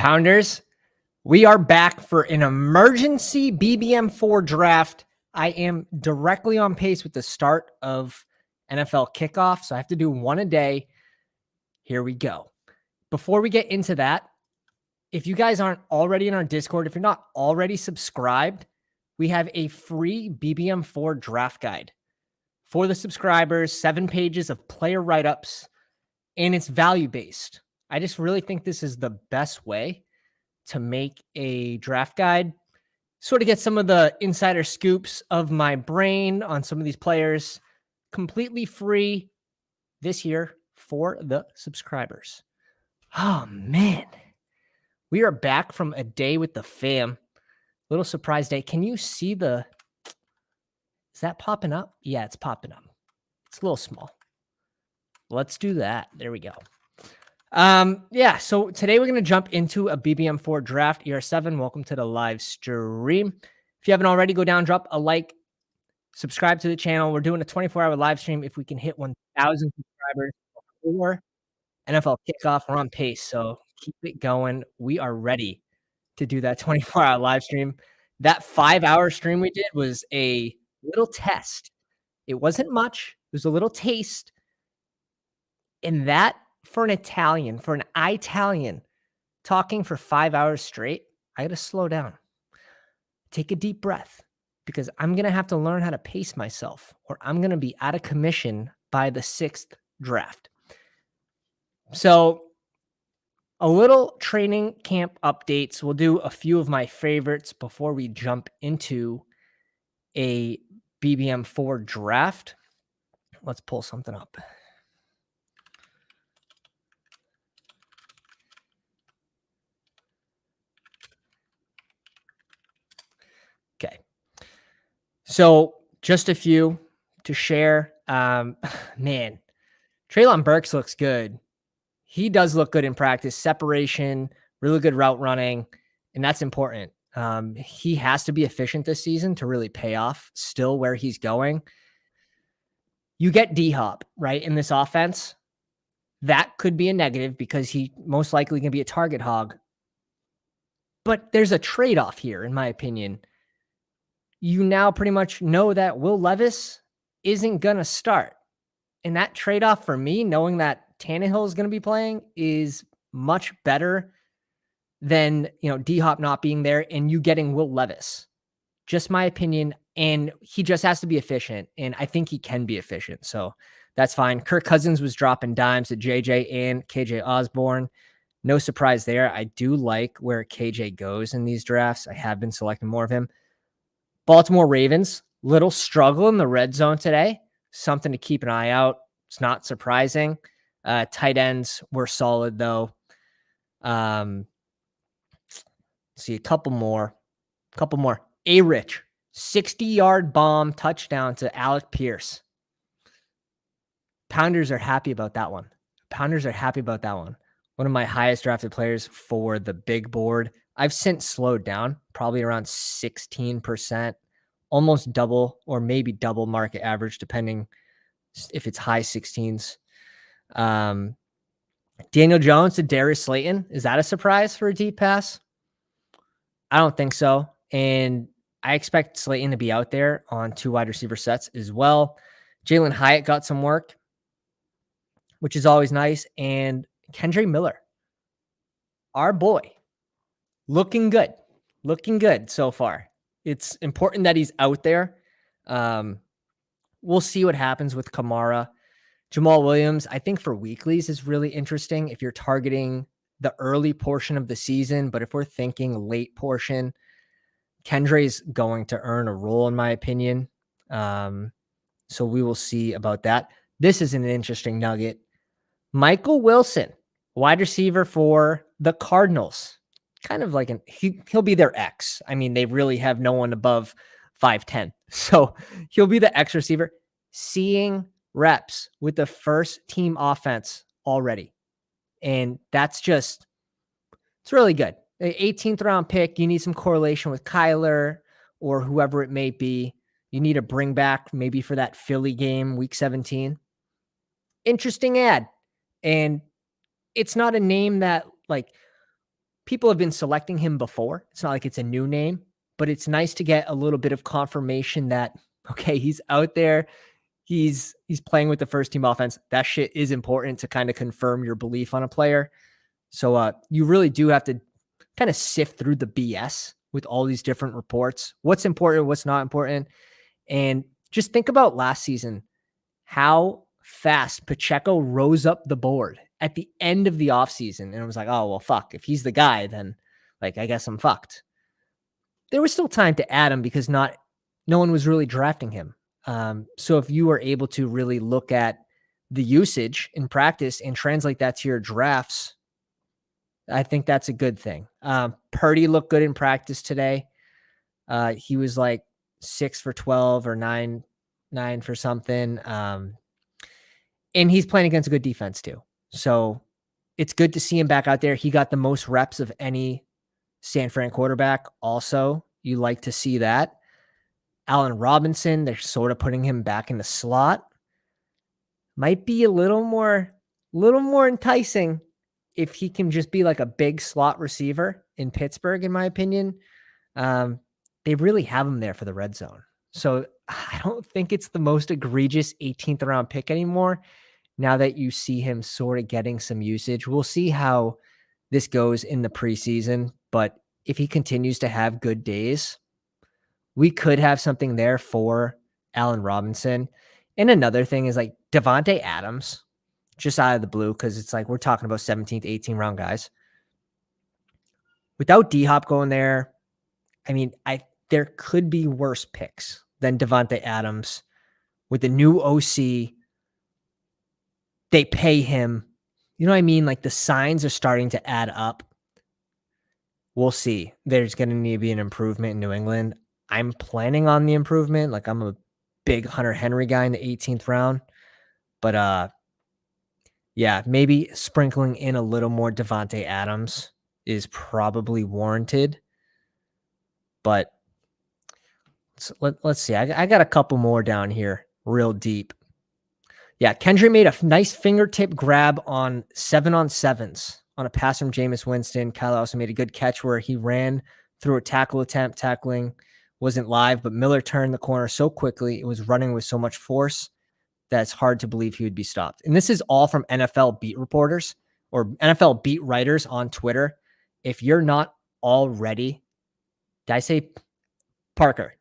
Pounders, we are back for an emergency BBM4 draft. I am directly on pace with the start of NFL kickoff, so I have to do one a day. Here we go. Before we get into that, if you guys aren't already in our Discord, if you're not already subscribed, we have a free BBM4 draft guide for the subscribers, 7 pages of player write-ups, and it's value-based. I just really think this is the best way to make a draft guide, sort of get some of the insider scoops of my brain on some of these players completely free this year for the subscribers. Oh, man. We are back from a day with the fam. Little surprise day. Can you see the... Is that popping up? Yeah, it's popping up. It's a little small. Let's do that. There we go. Yeah, so today we're going to jump into a BBM4 draft ER7. Welcome to the live stream. If you haven't already, go down, drop a like, subscribe to the channel. We're doing a 24-hour live stream. If we can hit 1,000 subscribers before NFL kickoff, we're on pace. So keep it going. We are ready to do that 24-hour live stream. That 5-hour stream we did was a little test. It wasn't much. It was a little taste. And that, for an Italian, for an Italian, talking for 5 hours straight, I got to slow down. Take a deep breath, because I'm going to have to learn how to pace myself, or I'm going to be out of commission by the 6th draft. So a little training camp updates. We'll do a few of my favorites before we jump into a BBM4 draft. Let's pull something up. Okay. So just a few to share. Man, Treylon Burks looks good. He does look good in practice. Separation, really good route running, and that's important. He has to be efficient this season to really pay off still where he's going. You get D-Hop, right, in this offense. That could be a negative because he most likely going to be a target hog. But there's a trade-off here, in my opinion. You now pretty much know that Will Levis isn't going to start. And that trade-off for me, knowing that Tannehill is going to be playing, is much better than, D-Hop not being there and you getting Will Levis. Just my opinion. And he just has to be efficient. And I think he can be efficient. So that's fine. Kirk Cousins was dropping dimes to JJ and KJ Osborne. No surprise there. I do like where KJ goes in these drafts. I have been selecting more of him. Baltimore Ravens, little struggle in the red zone today. Something to keep an eye out. It's not surprising. Tight ends were solid, though. See a couple more. A-Rich, 60-yard bomb touchdown to Alec Pierce. Pounders are happy about that one. One of my highest drafted players for the big board. I've since slowed down, probably around 16%, almost double or maybe double market average, depending if it's high 16s. Daniel Jones to Darius Slayton. Is that a surprise for a deep pass? I don't think so. And I expect Slayton to be out there on 2 wide receiver sets as well. Jalen Hyatt got some work, which is always nice. And Kendre Miller, our boy, looking good so far. It's important that he's out there. We'll see what happens with Kamara. Jamal Williams, I think for weeklies is really interesting if you're targeting the early portion of the season. But if we're thinking late portion, Kendre's going to earn a role, in my opinion. So we will see about that. This is an interesting nugget. Michael Wilson, wide receiver for the Cardinals. Kind of like he'll be their X. I mean, they really have no one above 5'10". So he'll be the X receiver. Seeing reps with the first team offense already. And it's really good. 18th round pick. You need some correlation with Kyler or whoever it may be. You need to bring back maybe for that Philly game, week 17. Interesting ad. And it's not a name that people have been selecting him before. It's not like it's a new name, but it's nice to get a little bit of confirmation that, okay, he's out there. He's playing with the first team offense. That shit is important to kind of confirm your belief on a player. So you really do have to kind of sift through the BS with all these different reports. What's important, what's not important. And just think about last season, how fast Pacheco rose up the board at the end of the offseason. And it was like, oh, well, fuck. If he's the guy, then like, I guess I'm fucked. There was still time to add him because no one was really drafting him. So if you were able to really look at the usage in practice and translate that to your drafts, I think that's a good thing. Purdy looked good in practice today. He was like 6 for 12 or 9 for something. And he's playing against a good defense too. So it's good to see him back out there. He got the most reps of any San Fran quarterback. Also, you like to see that. Allen Robinson, they're sort of putting him back in the slot. Might be a little more enticing if he can just be like a big slot receiver in Pittsburgh, in my opinion. They really have him there for the red zone. So I don't think it's the most egregious 18th round pick anymore. Now that you see him sort of getting some usage, we'll see how this goes in the preseason. But if he continues to have good days, we could have something there for Allen Robinson. And another thing is like Devontae Adams, just out of the blue, because it's like we're talking about 17th, 18th round guys. Without D-Hop going there, I mean, there could be worse picks than Devontae Adams. With the new OC, they pay him. You know what I mean? Like the signs are starting to add up. We'll see. There's going to need to be an improvement in New England. I'm planning on the improvement. Like I'm a big Hunter Henry guy in the 18th round. But yeah, maybe sprinkling in a little more Devontae Adams is probably warranted. But let's see. I got a couple more down here real deep. Yeah, Kendry made a nice fingertip grab on 7-on-7s on a pass from Jameis Winston. Kyle also made a good catch where he ran through a tackle attempt. Tackling wasn't live, but Miller turned the corner so quickly. It was running with so much force that it's hard to believe he would be stopped. And this is all from NFL beat reporters or NFL beat writers on Twitter. If you're not already, did I say Parker?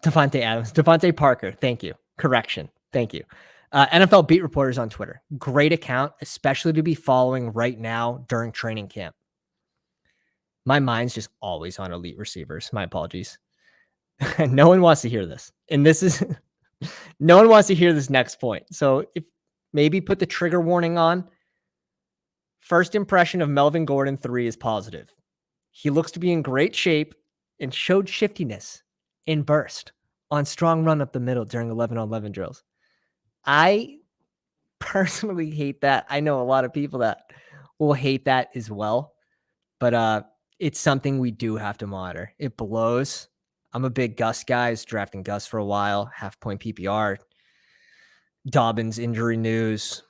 Devontae Adams. Devontae Parker. Thank you. Correction. Thank you. NFL beat reporters on Twitter. Great account, especially to be following right now during training camp. My mind's just always on elite receivers. My apologies. No one wants to hear this. And this is, no one wants to hear this next point. So if maybe put the trigger warning on. First impression of Melvin Gordon 3 is positive. He looks to be in great shape and showed shiftiness in burst on strong run up the middle during 11-on-11 drills. I personally hate that. I know a lot of people that will hate that as well, but it's something we do have to monitor. It blows. I'm a big Gus guy. I was drafting Gus for a while, half-point PPR. Dobbins injury news.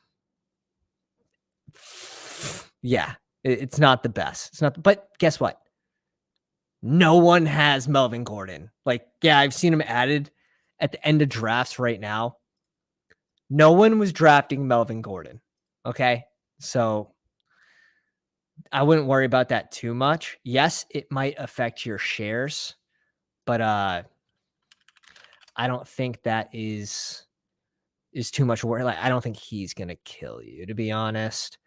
Yeah, it's not the best. It's not, but guess what? No one has Melvin Gordon. Like, yeah, I've seen him added at the end of drafts right now. No one was drafting Melvin Gordon. Okay. So I wouldn't worry about that too much. Yes, it might affect your shares, but I don't think that is too much worry. Like, I don't think he's gonna kill you, to be honest.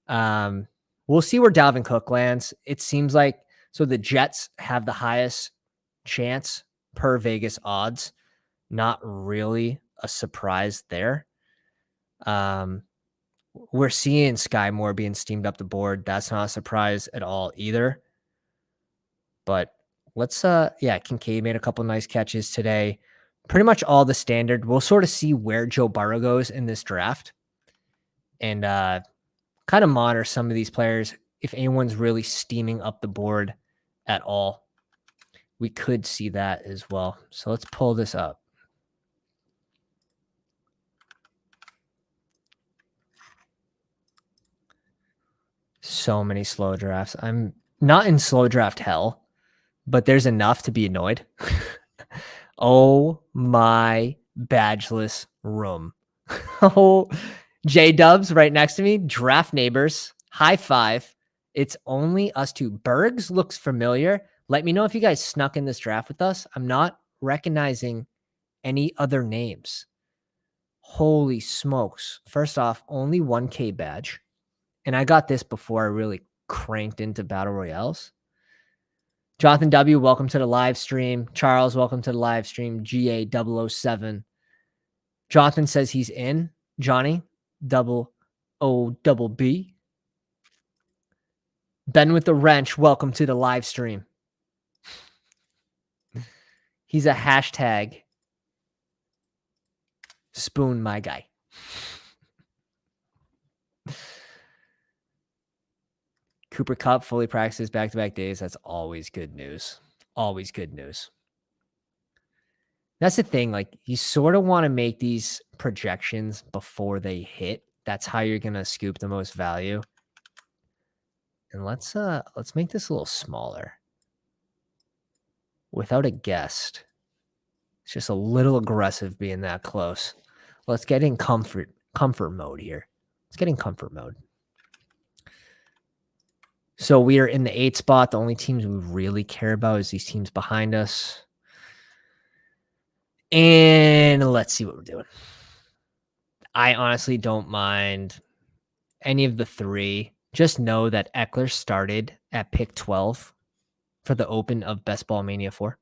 We'll see where Dalvin Cook lands. It seems like so the Jets have the highest chance per Vegas odds. Not really a surprise there. We're seeing Sky Moore being steamed up the board. That's not a surprise at all either. But let's Kincaid made a couple nice catches today. Pretty much all the standard. We'll sort of see where Joe Burrow goes in this draft. And kind of monitor some of these players. If anyone's really steaming up the board at all, we could see that as well. So let's pull this up. So many slow drafts. I'm Not in slow draft hell, but there's enough to be annoyed. Oh my badgeless room. Oh, J Dubs right next to me, draft neighbors, high five. It's only us two. Bergs looks familiar. Let me know if you guys snuck in this draft with us. I'm not recognizing any other names. Holy smokes. First off, only 1K badge. And I got this before I really cranked into battle royales. Jonathan W, welcome to the live stream. Charles, welcome to the live stream. GA007. Jonathan says he's in. Johnny, double O double B. Ben with the wrench, welcome to the live stream. He's a hashtag spoon my guy. Cooper Cup fully practices back-to-back days. That's always good news. Always good news. That's the thing. Like, you sort of want to make these projections before they hit. That's how you're gonna scoop the most value. And let's make this a little smaller. Without a guest. It's just a little aggressive being that close. Let's get in comfort mode here. Let's get in comfort mode. So we are in the 8 spot. The only teams we really care about is these teams behind us. And let's see what we're doing. I honestly don't mind any of the 3. Just know that Eckler started at pick 12 for the open of Bestball Mania 4.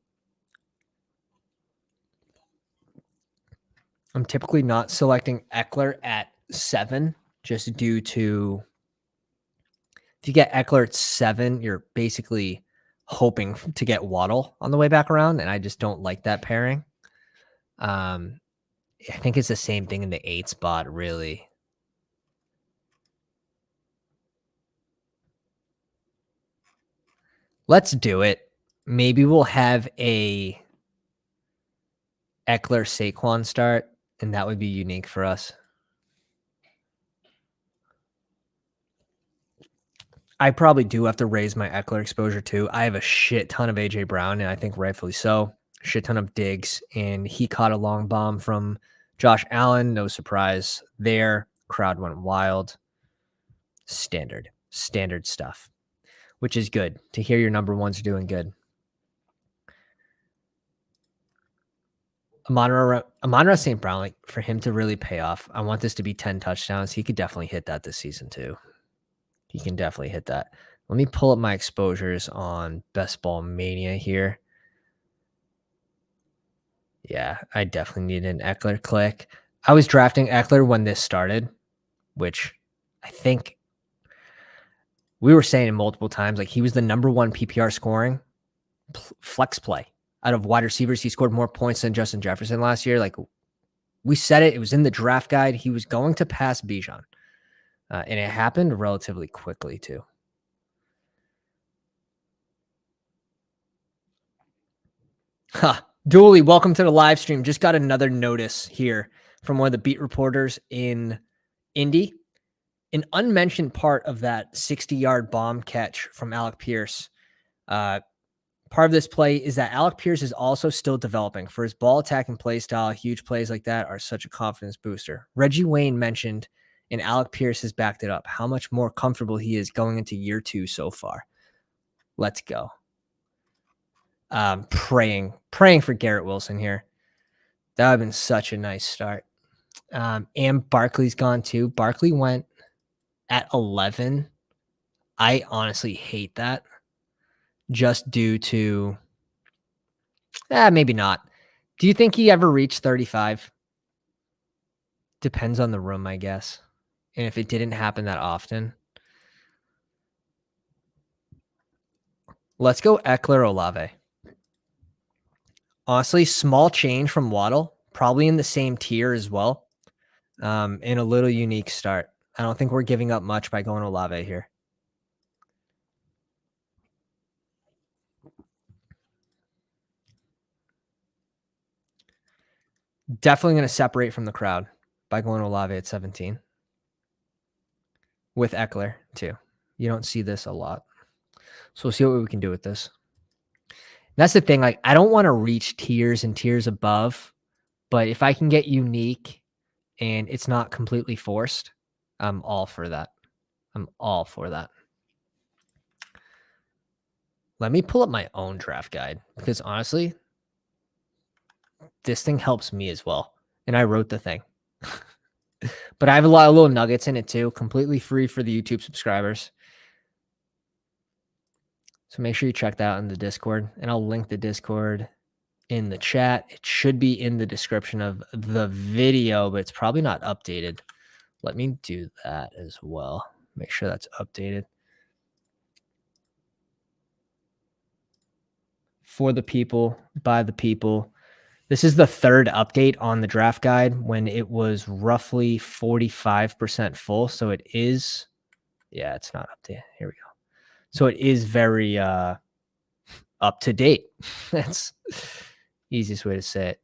I'm typically not selecting Eckler at 7 just due to if you get Eckler at 7, you're basically hoping to get Waddle on the way back around, and I just don't like that pairing. I think it's the same thing in the 8 spot, really. Let's do it. Maybe we'll have a Eckler Saquon start, and that would be unique for us. I probably do have to raise my Eckler exposure too. I have a shit ton of AJ Brown, and I think rightfully so. Shit ton of Diggs, and he caught a long bomb from Josh Allen. No surprise there. Crowd went wild. Standard stuff, which is good to hear your number ones are doing good. Amon-Ra St. Brown, like for him to really pay off, I want this to be 10 touchdowns. He could definitely hit that this season too. He can definitely hit that. Let me pull up my exposures on Bestball Mania here. Yeah, I definitely need an Eckler click. I was drafting Eckler when this started, which I think we were saying multiple times. Like, he was the number 1 PPR scoring flex play out of wide receivers. He scored more points than Justin Jefferson last year. Like, we said it. It was in the draft guide. He was going to pass Bijan. And it happened relatively quickly, too. Ha! Dooley, welcome to the live stream. Just got another notice here from one of the beat reporters in Indy. An unmentioned part of that 60-yard bomb catch from Alec Pierce. Part of this play is that Alec Pierce is also still developing. For his ball attacking play style, huge plays like that are such a confidence booster. Reggie Wayne mentioned, and Alec Pierce has backed it up, how much more comfortable he is going into year 2 so far. Let's go. Praying for Garrett Wilson here. That would have been such a nice start. And Barkley's gone too. Barkley went at 11. I honestly hate that. Just due to, maybe not. Do you think he ever reached 35? Depends on the room, I guess. And if it didn't happen that often. Let's go Eckler Olave. Honestly, small change from Waddle, probably in the same tier as well. In a little unique start. I don't think we're giving up much by going Olave here. Definitely going to separate from the crowd by going Olave at 17. With Eckler, too. You don't see this a lot. So we'll see what we can do with this. That's the thing. Like, I don't want to reach tiers and tiers above, but if I can get unique and it's not completely forced, I'm all for that. I'm all for that. Let me pull up my own draft guide because honestly, this thing helps me as well. And I wrote the thing. But I have a lot of little nuggets in it too, completely free for the YouTube subscribers. So make sure you check that out in the Discord, and I'll link the Discord in the chat. It should be in the description of the video, but it's probably not updated. Let me do that as well. Make sure that's updated. For the people, by the people. This is the third update on the draft guide when it was roughly 45% full. So it is, yeah, it's not updated. Here we go. So it is very up to date. That's easiest way to say it.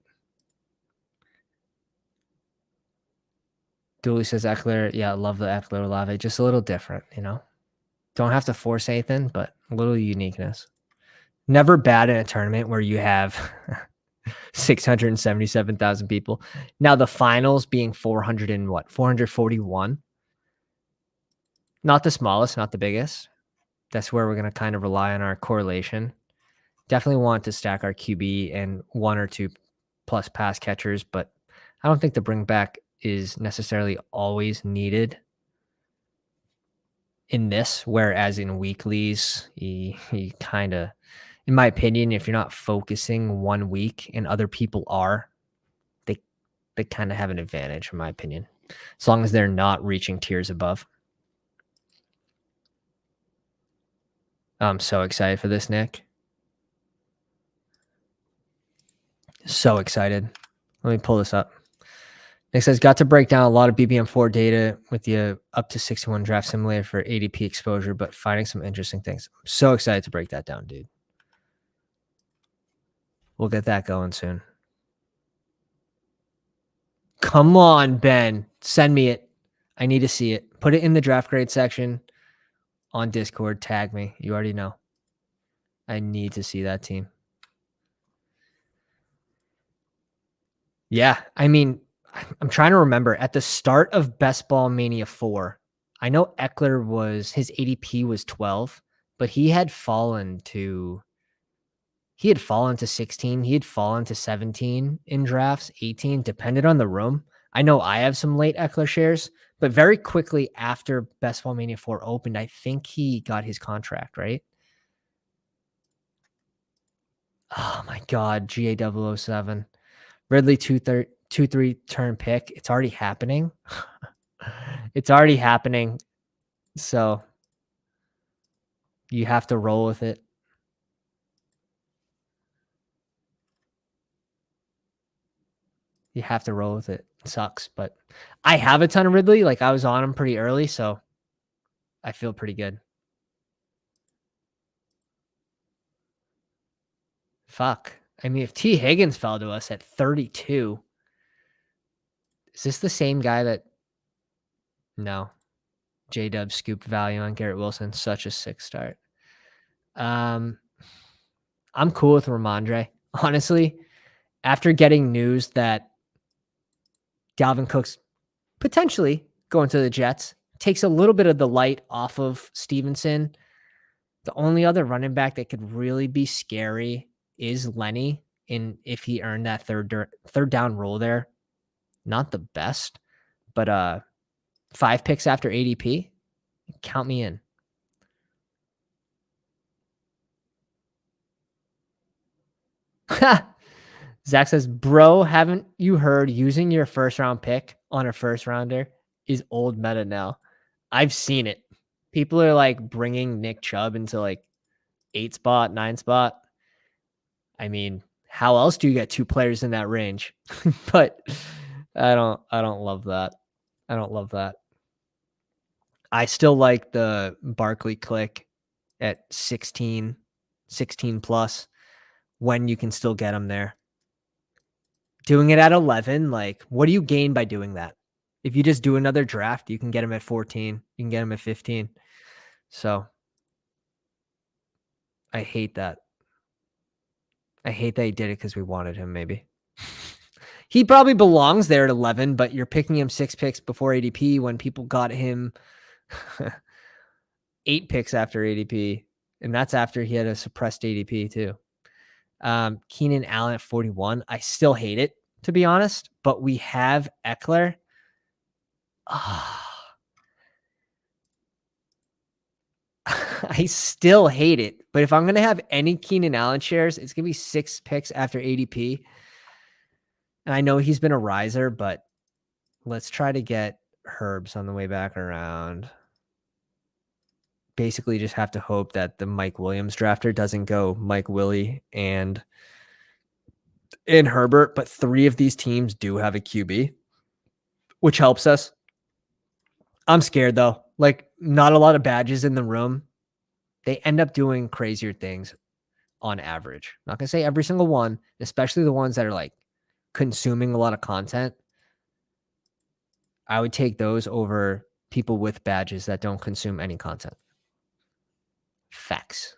Dooley says Eckler. Yeah, I love the Eckler Olave. Just a little different, you know? Don't have to force anything, but a little uniqueness. Never bad in a tournament where you have 677,000 people. Now the finals being 441. Not the smallest, not the biggest. That's where we're going to kind of rely on our correlation. Definitely want to stack our QB and 1 or 2 plus pass catchers, but I don't think the bring back is necessarily always needed in this, whereas in weeklies, you kind of, in my opinion, if you're not focusing 1 week and other people are, they kind of have an advantage, in my opinion, as long as they're not reaching tiers above. I'm so excited for this, Nick. So excited. Let me pull this up. Nick says, got to break down a lot of BBM4 data with the up to 61 draft simulator for ADP exposure, but finding some interesting things. I'm so excited to break that down, dude. We'll get that going soon. Come on, Ben. Send me it. I need to see it. Put it in the draft grade section on Discord. Tag me. You already know. I need to see that team. Yeah, I mean, I'm trying to remember at the start of Bestball Mania 4, I know Eckler was, his ADP was 12, but he had fallen to 16. He had fallen to 17 in drafts, 18, depended on the room. I know I have some late Eckler shares, but very quickly after Bestball Mania 4 opened, I think he got his contract, right? Oh my God, GA007. Ridley 2-3 turn pick. It's already happening. It's already happening. So you have to roll with it. You have to roll with it. It sucks, but I have a ton of Ridley. Like I was on him pretty early, so I feel pretty good. Fuck. I mean, if T. Higgins fell to us at 32, is this the same guy that? No. J-Dub scooped value on Garrett Wilson. Such a sick start. I'm cool with Ramondre. Honestly, after getting news that Dalvin Cook's potentially going to the Jets, takes a little bit of the light off of Stevenson. The only other running back that could really be scary is Lenny. And if he earned that third down role there, not the best, but 5 picks after ADP, count me in. Zach says, bro, haven't you heard using your first round pick on a first rounder is old meta now? I've seen it. People are like bringing Nick Chubb into like 8 spot, 9 spot. I mean, how else do you get 2 players in that range? But I don't love that. I don't love that. I still like the Barkley click at 16 plus when you can still get them there. Doing it at 11, like, what do you gain by doing that? If you just do another draft, you can get him at 14. You can get him at 15. So I hate that. I hate that he did it because we wanted him, maybe. He probably belongs there at 11, but you're picking him 6 picks before ADP when people got him 8 picks after ADP, and that's after he had a suppressed ADP too. Keenan Allen at 41. I still hate it, to be honest, but we have Eckler. I still hate it, but if I'm going to have any Keenan Allen shares, it's going to be 6 picks after ADP. And I know he's been a riser, but let's try to get Herbs on the way back around. Basically just have to hope that the Mike Williams drafter doesn't go Mike Willie and Herbert, but 3 of these teams do have a QB, which helps us. I'm scared though. Like, not a lot of badges in the room. They end up doing crazier things on average. Not gonna say every single one, especially the ones that are like consuming a lot of content. I would take those over people with badges that don't consume any content. Facts.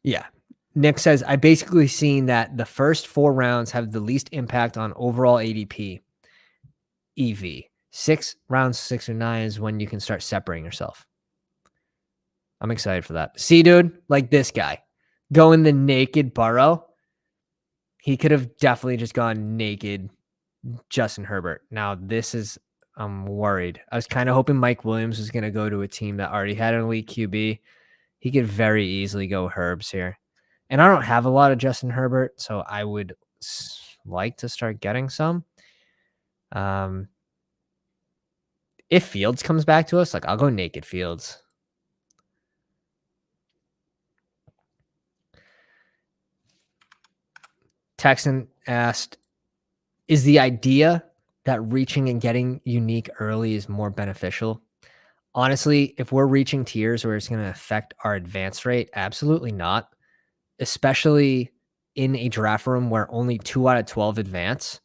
Yeah. Nick says, I basically seen that the first 4 rounds have the least impact on overall ADP. EV. 6 rounds, 6 or 9 is when you can start separating yourself. I'm excited for that. See, dude, like this guy going the naked Burrow. He could have definitely just gone naked Justin Herbert. Now, this is, I'm worried. I was kind of hoping Mike Williams was going to go to a team that already had an elite QB. He could very easily go Herbs here. And I don't have a lot of Justin Herbert, so I would like to start getting some. If Fields comes back to us, like I'll go naked Fields. Texan asked, is the idea that reaching and getting unique early is more beneficial? Honestly, if we're reaching tiers where it's going to affect our advance rate, absolutely not. Especially in a draft room where only 2 out of 12 advance.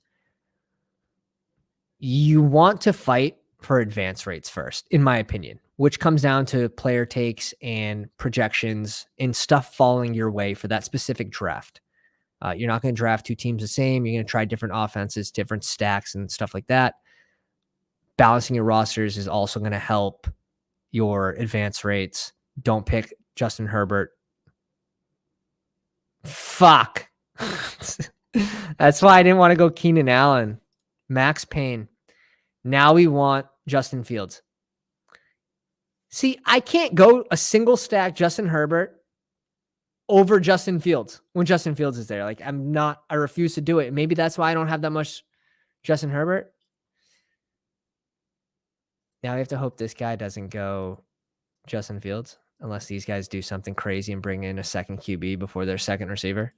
You want to fight for advance rates first, in my opinion, which comes down to player takes and projections and stuff falling your way for that specific draft. You're not going to draft 2 teams the same. You're going to try different offenses, different stacks, and stuff like that. Balancing your rosters is also going to help your advance rates. Don't pick Justin Herbert. Fuck. That's why I didn't want to go Keenan Allen. Max Payne. Now we want Justin Fields. See, I can't go a single stack Justin Herbert over Justin Fields when Justin Fields is there. Like, I refuse to do it. Maybe that's why I don't have that much Justin Herbert. Now we have to hope this guy doesn't go Justin Fields unless these guys do something crazy and bring in a second QB before their second receiver.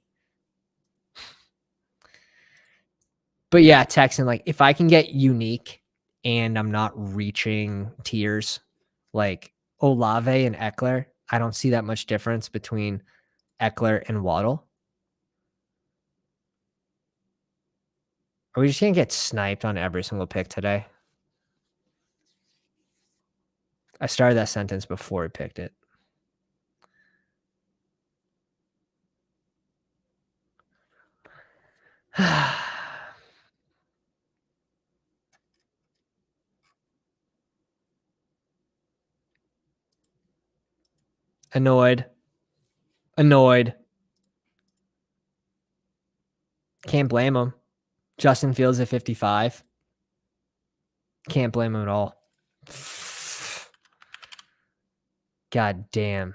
But yeah, Texan, like if I can get unique and I'm not reaching tiers like Olave and Eckler, I don't see that much difference between Eckler and Waddle. Are we just going to get sniped on every single pick today? I started that sentence before I picked it. Annoyed. Can't blame him. Justin Fields at 55. Can't blame him at all. God damn.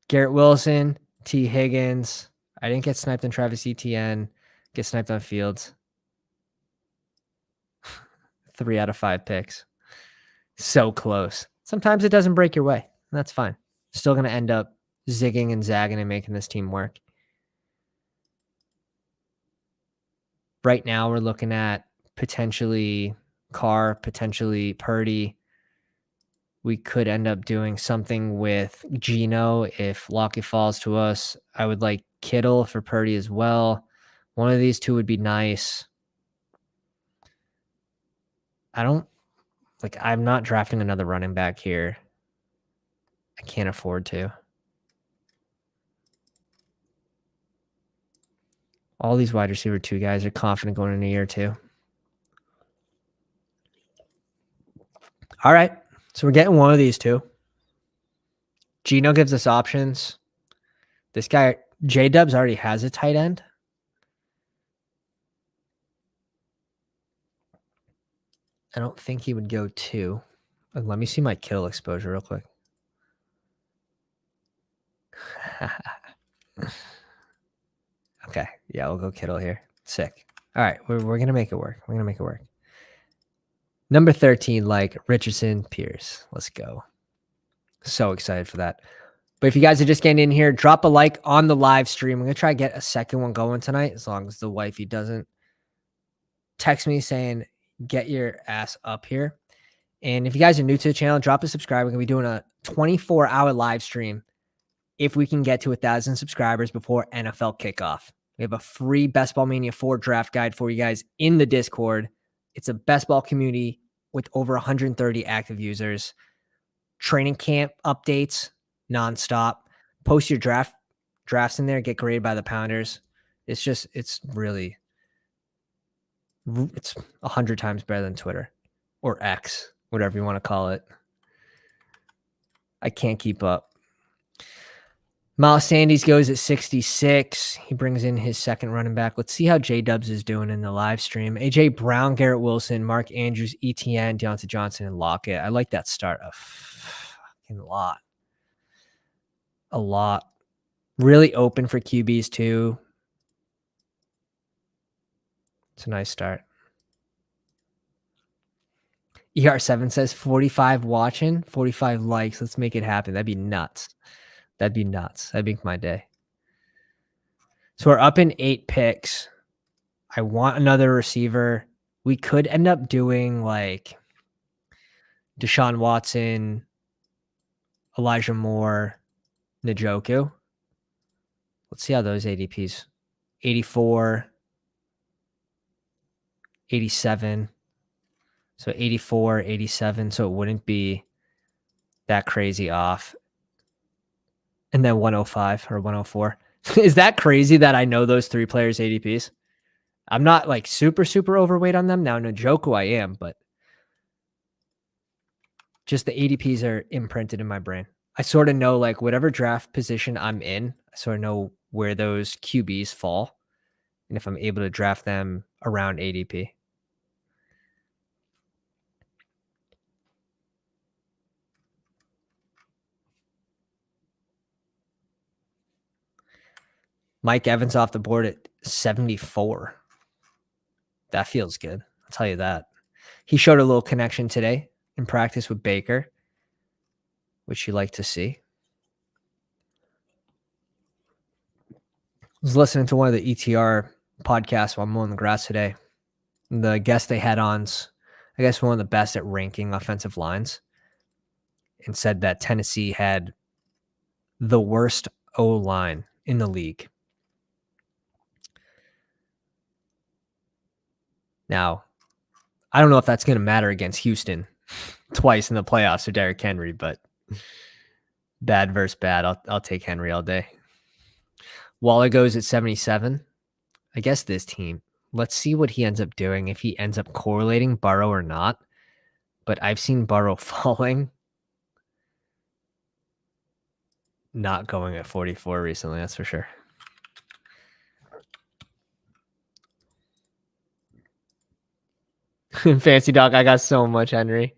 Garrett Wilson, T. Higgins. I didn't get sniped on Travis Etienne. Get sniped on Fields. 3 out of 5 picks. So close. Sometimes it doesn't break your way. That's fine. Still going to end up zigging and zagging and making this team work. Right now, we're looking at potentially Carr, potentially Purdy. We could end up doing something with Geno if Lockett falls to us. I would like Kittle for Purdy as well. One of these 2 would be nice. I'm not drafting another running back here. I can't afford to. All these wide receiver 2 guys are confident going in a year or two. All right. So we're getting one of these two. Gino gives us options. This guy, J-Dubs, already has a tight end. I don't think he would go 2. Let me see my Kittle exposure real quick. Okay. Yeah, we'll go Kittle here. Sick. All right. We're going to make it work. We're going to make it work. Number 13, like Richardson, Pierce. Let's go. So excited for that. But if you guys are just getting in here, drop a like on the live stream. I'm going to try to get a second one going tonight, as long as the wifey doesn't text me saying, get your ass up here. And if you guys are new to the channel, drop a subscribe. We're going to be doing a 24-hour live stream if we can get to 1,000 subscribers before NFL kickoff. We have a free Bestball Mania 4 draft guide for you guys in the Discord. It's a Bestball community with over 130 active users. Training camp updates nonstop. Post your drafts in there. Get graded by the Pounders. It's 100 times better than Twitter or X, whatever you want to call it. I can't keep up. Miles Sanders goes at 66. He brings in his second running back. Let's see how J-Dubs is doing in the live stream. A.J. Brown, Garrett Wilson, Mark Andrews, ETN, Deontay Johnson, and Lockett. I like that start a fucking lot. A lot. Really open for QBs too. It's a nice start. ER7 says 45 watching, 45 likes. Let's make it happen. That'd be nuts. That'd be nuts. That'd make my day. So we're up in 8 picks. I want another receiver. We could end up doing like Deshaun Watson, Elijah Moore, Njoku. Let's see how those ADPs. 84, 87. So 84, 87. So it wouldn't be that crazy off. And then 105 or 104. Is that crazy that I know those 3 players' ADPs? I'm not like super, super overweight on them. Now, Njoku I am, but just the ADPs are imprinted in my brain. I sort of know like whatever draft position I'm in, I sort of know where those QBs fall and if I'm able to draft them around ADP. Mike Evans off the board at 74. That feels good. I'll tell you that. He showed a little connection today in practice with Baker, which you like to see. I was listening to one of the ETR podcasts while I'm mowing the grass today. The guest they had on's, I guess, one of the best at ranking offensive lines, and said that Tennessee had the worst O-line in the league. Now, I don't know if that's going to matter against Houston twice in the playoffs or Derrick Henry, but bad versus bad. I'll take Henry all day. Waller goes at 77. I guess this team, let's see what he ends up doing, if he ends up correlating Burrow or not. But I've seen Burrow falling, not going at 44 recently, that's for sure. Fancy Dog, I got so much Henry.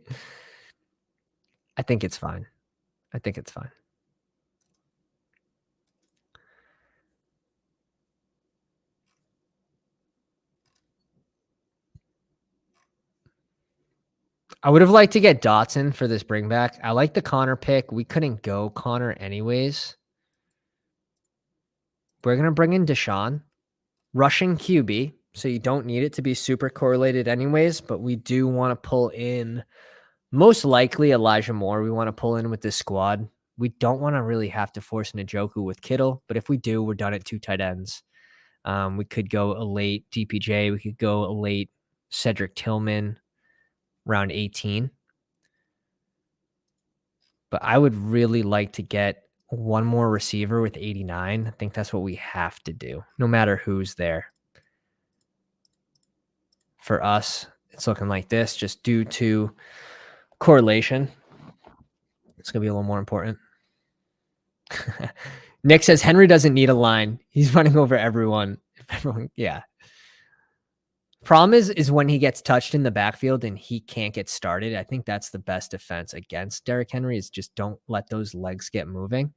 I think it's fine. I think it's fine. I would have liked to get Dotson for this bring back. I like the Connor pick. We couldn't go Connor anyways. We're going to bring in Deshaun. Rushing QB, so you don't need it to be super correlated anyways, but we do want to pull in most likely Elijah Moore. We want to pull in with this squad. We don't want to really have to force Njoku with Kittle, but if we do, we're done at 2 tight ends. We could go a late DPJ. We could go a late Cedric Tillman. round 18. But I would really like to get one more receiver with 89. I think that's what we have to do, no matter who's there. For us, it's looking like this just due to correlation. It's going to be a little more important. Nick says Henry doesn't need a line. He's running over everyone. Yeah. Problem is when he gets touched in the backfield and he can't get started. I think that's the best defense against Derrick Henry is just don't let those legs get moving.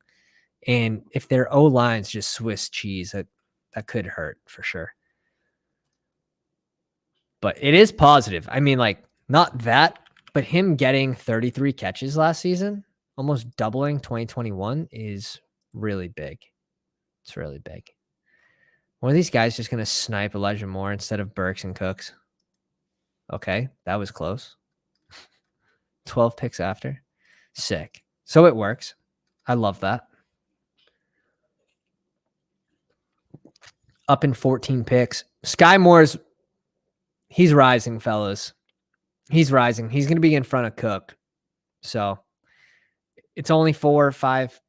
And if their O-line's just Swiss cheese, that could hurt for sure. But it is positive. I mean, like, not that, but him getting 33 catches last season, almost doubling 2021 is really big. It's really big. One of these guys just going to snipe Elijah Moore instead of Burks and Cooks. Okay, that was close. 12 picks after. Sick. So it works. I love that. Up in 14 picks. Sky Moore's, he's rising, fellas. He's rising. He's going to be in front of Cook. So it's only 4 or 5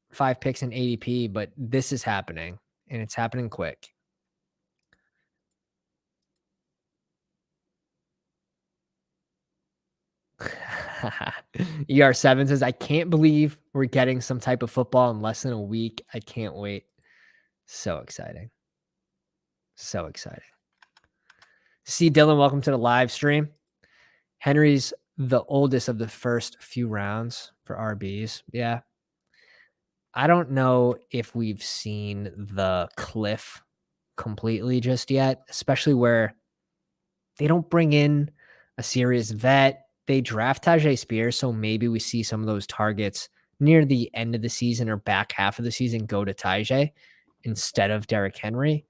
picks in ADP, but this is happening, and it's happening quick. ER7 says, I can't believe we're getting some type of football in less than a week. I can't wait. So exciting. So exciting. See, Dylan, welcome to the live stream. Henry's the oldest of the first few rounds for RBs. Yeah. I don't know if we've seen the cliff completely just yet, especially where they don't bring in a serious vet. They draft Tajay Spears, so maybe we see some of those targets near the end of the season or back half of the season go to Tajay instead of Derrick Henry.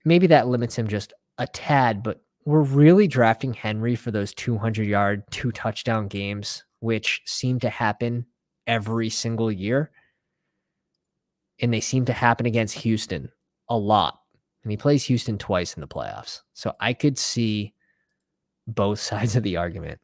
Maybe that limits him just a tad, but we're really drafting Henry for those 200-yard, 2-touchdown games, which seem to happen every single year. And they seem to happen against Houston a lot. And he plays Houston twice in the playoffs. So I could see both sides of the argument.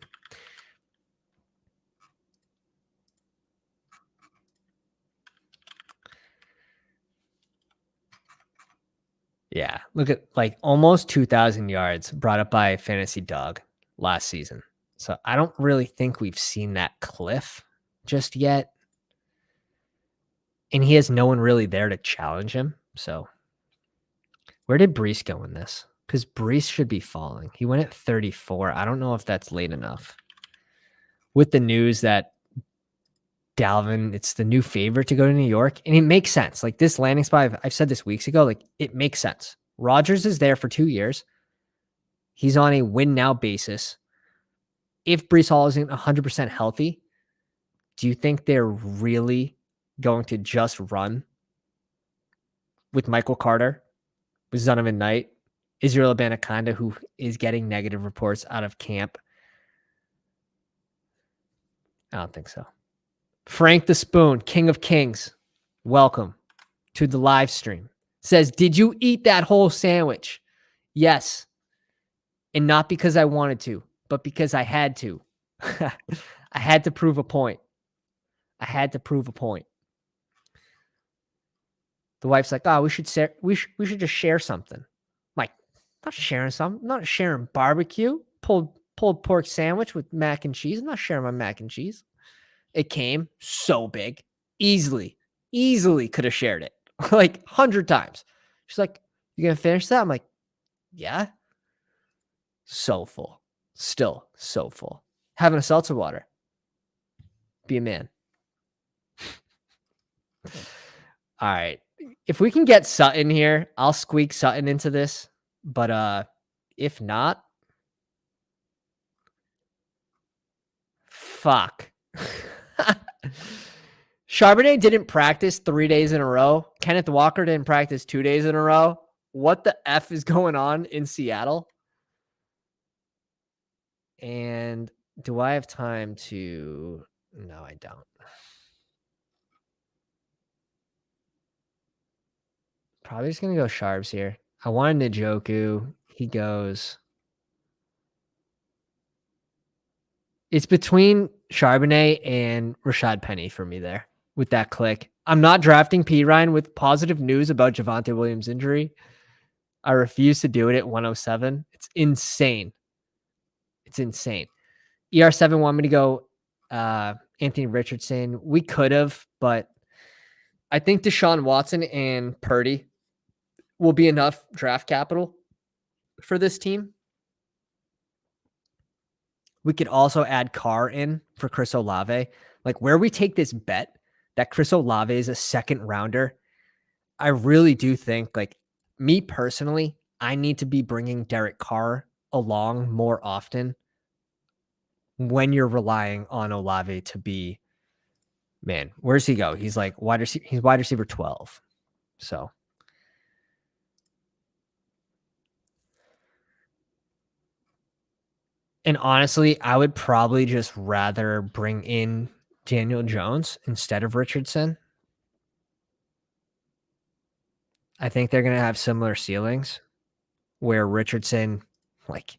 Yeah. Look at like almost 2,000 yards brought up by Fantasy Dog last season. So I don't really think we've seen that cliff just yet. And he has no one really there to challenge him. So where did Brees go in this? Because Brees should be falling. He went at 34. I don't know if that's late enough. With the news that Dalvin, it's the new favorite to go to New York. And it makes sense. Like this landing spot, I've said this weeks ago, like it makes sense. Rodgers is there for 2 years. He's on a win now basis. If Brees Hall isn't 100% healthy, do you think they're really going to just run with Michael Carter, with Zonovan Knight, Israel Abanikanda, who is getting negative reports out of camp? I don't think so. Frank the Spoon, King of Kings, welcome to the live stream. Says, did you eat that whole sandwich? Yes. And not because I wanted to, but because I had to. I had to prove a point. I had to prove a point. The wife's like, oh, we should just share something. I'm like, not sharing something. I'm not sharing barbecue. Pulled pork sandwich with mac and cheese. I'm not sharing my mac and cheese. It came so big. Easily could have shared it. Like 100 times. She's like, you gonna finish that? I'm like, yeah. So full. Still so full. Having a seltzer water. Be a man. All right. If we can get Sutton here, I'll squeak Sutton into this. But if not, fuck. Charbonnet didn't practice 3 days in a row. Kenneth Walker didn't practice 2 days in a row. What the F is going on in Seattle? And do I have time to... No, I don't. Probably just going to go Sharps here. I wanted Njoku. He goes... It's between Charbonnet and Rashad Penny for me there with that click. I'm not drafting P. Ryan with positive news about Javonte Williams' injury. I refuse to do it at 107. It's insane. It's insane. ER7 want me to go Anthony Richardson. We could have, but I think Deshaun Watson and Purdy will be enough draft capital for this team. We could also add Carr in for Chris Olave. Like where we take this bet that Chris Olave is a second rounder, I really do think, like me personally, I need to be bringing Derek Carr along more often when you're relying on Olave to be, man, where's he go? He's like he's wide receiver 12. So and honestly, I would probably just rather bring in Daniel Jones instead of Richardson. I think they're going to have similar ceilings where Richardson, like,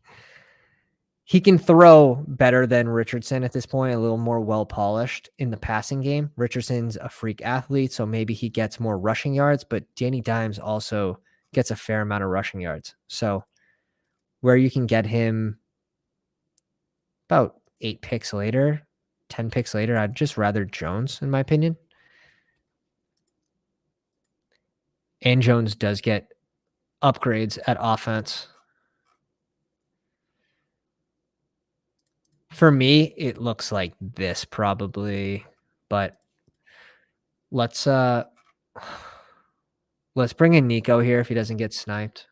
he can throw better than Richardson at this point, a little more well-polished in the passing game. Richardson's a freak athlete, so maybe he gets more rushing yards, but Danny Dimes also gets a fair amount of rushing yards. So where you can get him about 8 picks later, 10 picks later, I'd just rather Jones, in my opinion. And Jones does get upgrades at offense. For me, it looks like this probably, but let's bring in Nico here if he doesn't get sniped.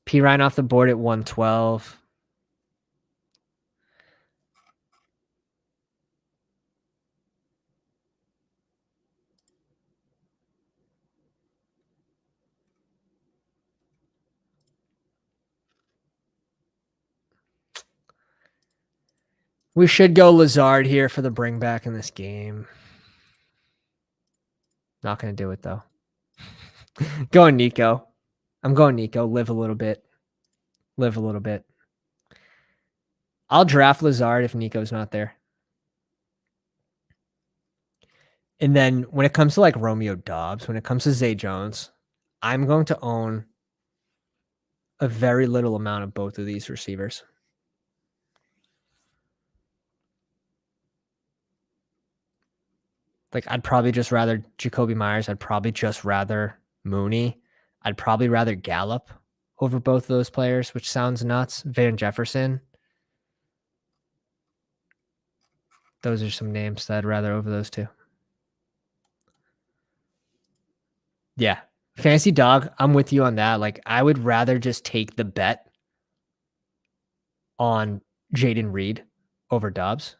P. Ryan off the board at 112. We should go Lazard here for the bring back in this game. Not going to do it, though. Going Nico. I'm going Nico. Live a little bit. Live a little bit. I'll draft Lazard if Nico's not there. And then when it comes to like Romeo Doubs, when it comes to Zay Jones, I'm going to own a very little amount of both of these receivers. Like, I'd probably just rather Jacoby Myers. I'd probably just rather Mooney. I'd probably rather Gallup over both of those players, which sounds nuts. Van Jefferson. Those are some names that I'd rather over those two. Yeah. Fantasy Dog, I'm with you on that. Like, I would rather just take the bet on Jaden Reed over Dobbs.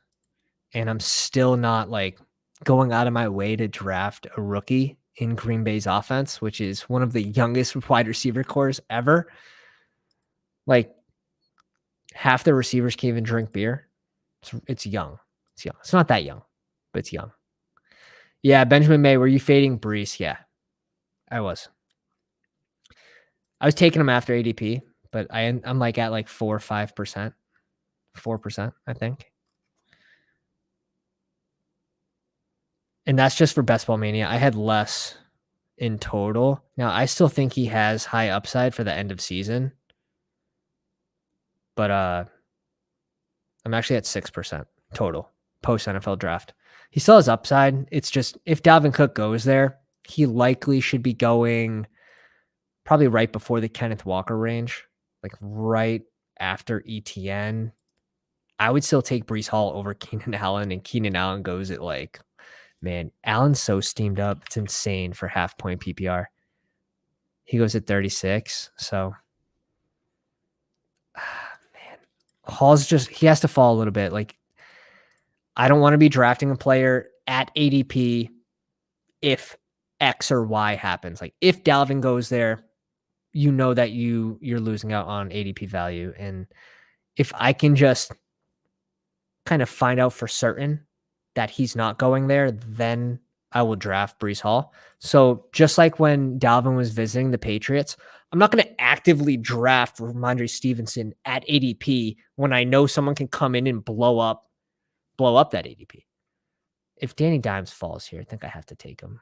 And I'm still not like going out of my way to draft a rookie in Green Bay's offense, which is one of the youngest wide receiver cores ever. Like half the receivers can't even drink beer. It's young. It's young. It's not that young, but it's young. Yeah, Benjamin May, were you fading Brees? Yeah, I was. I was taking him after ADP, but I'm like at like 4 or 5%. 4%, I think. And that's just for Bestball Mania. I had less in total. Now, I still think he has high upside for the end of season. But I'm actually at 6% total post NFL draft. He still has upside. It's just if Dalvin Cook goes there, he likely should be going probably right before the Kenneth Walker range, like right after ETN. I would still take Breece Hall over Keenan Allen, and Keenan Allen goes at like, man, Allen's so steamed up. It's insane for half point PPR. He goes at 36. So, man, Hall's just, he has to fall a little bit. Like, I don't want to be drafting a player at ADP if X or Y happens. Like, if Dalvin goes there, you know that you're losing out on ADP value. And if I can just kind of find out for certain that he's not going there, then I will draft Breece Hall. So just like when Dalvin was visiting the Patriots, I'm not going to actively draft Ramondre Stevenson at ADP when I know someone can come in and blow up that ADP. If Danny Dimes falls here, I think I have to take him.